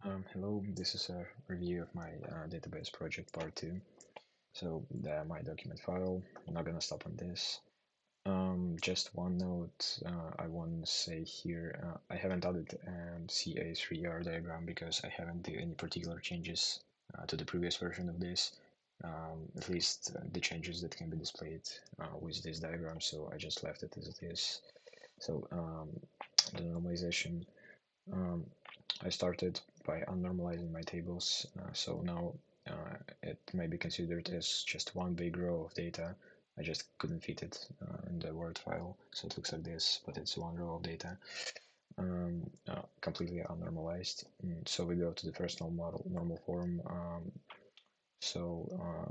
Hello, this is a review of my database project part 2. So my document file, I'm not gonna stop on this. Just one note I want to say here, I haven't added CA3R diagram because I haven't done any particular changes to the previous version of this, at least the changes that can be displayed with this diagram, so I just left it as it is. So the normalization. Um, I started by unnormalizing my tables, so now it may be considered as just one big row of data. I just couldn't fit it in the Word file, so it looks like this, but it's one row of data, completely unnormalized. So we go to the first normal form.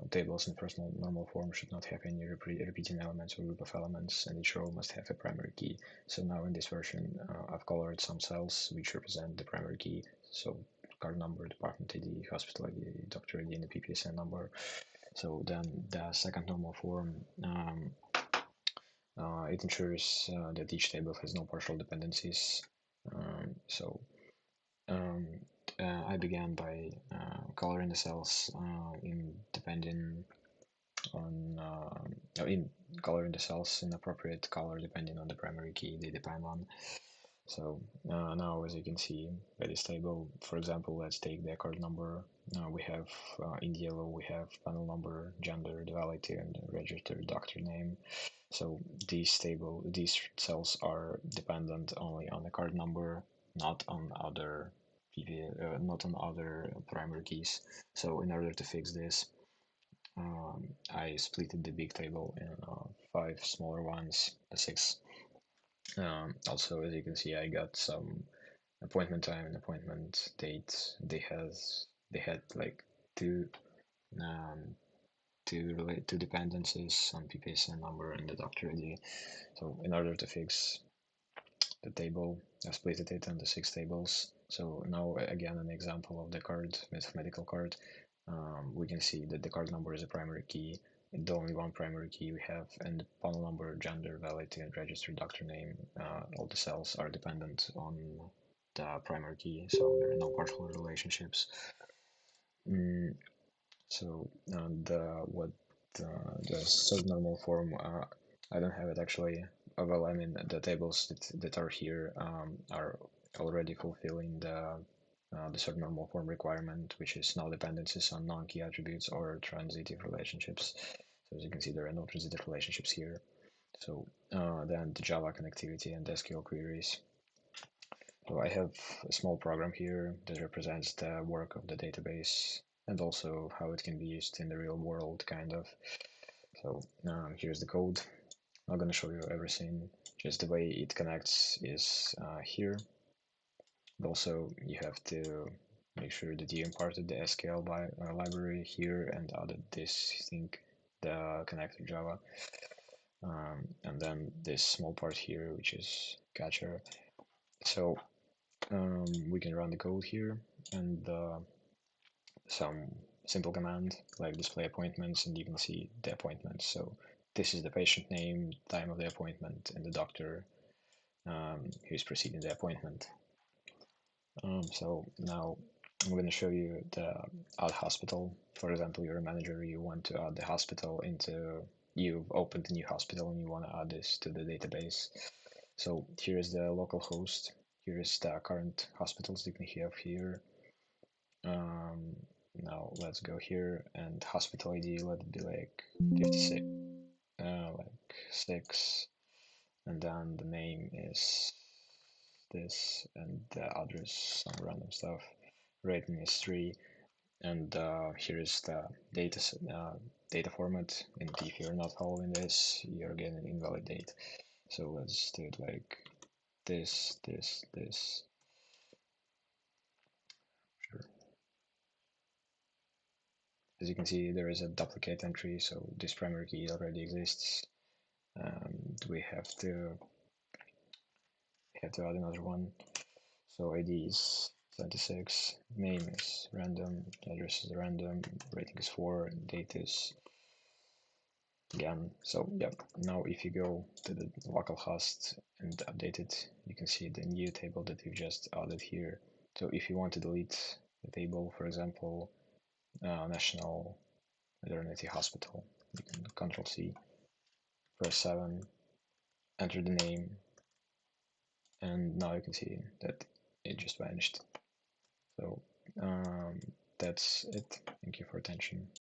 Tables in first normal form should not have any repeating elements or group of elements, and each row must have a primary key. So now in this version, I've colored some cells which represent the primary key. So card number, department ID, hospital ID, doctor ID, and the PPSN number. So then the second normal form, it ensures that each table has no partial dependencies. Um, so um, I began by coloring the cells in depending on in coloring the cells in appropriate color depending on the primary key they depend on. So now, as you can see by this table, for example, let's take the card number. We have in yellow we have panel number, gender, duality, and registered doctor name. So these cells are dependent only on the card number, not on other not on other primary keys. So in order to fix this, I split the big table in five smaller ones, six. Also, as you can see, I got some appointment time and appointment date. They had like two um, two dependencies on PPSN number and the doctor ID. So in order to fix the table, I split it into six tables. So now again an example of the card, mathematical card. We can see that the card number is a primary key, the only one primary key we have, and the panel number, gender, validity, and registered doctor name, all the cells are dependent on the primary key, so there are no partial relationships. Mm, so the subnormal form, I don't have it actually. Well, I mean the tables that are here are already fulfilling the subnormal form requirement, which is null dependencies on non-key attributes or transitive relationships. So as you can see, there are no transitive relationships here. So then the Java connectivity and SQL queries. So I have a small program here that represents the work of the database and also how it can be used in the real world, kind of. So here's the code. I'm not going to show you everything, just the way it connects is here. But also you have to make sure that you imported the SQL library here and added this thing, the connector Java. And then this small part here, which is catcher. So we can run the code here and some simple command like display appointments, and you can see the appointments. So this is the patient name, time of the appointment, and the doctor who's preceding the appointment. So now I'm going to show you the add hospital. For example, you're a manager, you want to add the hospital into, you've opened a new hospital and you want to add this to the database. So here is the local host. Here is the current hospitals that we have here. Now let's go here and hospital ID, let it be like 56, like 6, and then the name is this, and the address, some random stuff. Rating is 3, and here is the data format, and if you're not following this, you're getting invalid date. So let's do it like this, this, this. Sure. As you can see, there is a duplicate entry, so this primary key already exists. We have to add another one. So ID is 26, name is random, address is random, rating is 4, and date is again. So yeah, now if you go to the localhost and update it, you can see the new table that we've just added here. So if you want to delete the table, for example, National Maternity Hospital, you can Control C, press 7, enter the name, and now you can see that it just vanished. So that's it. Thank you for attention.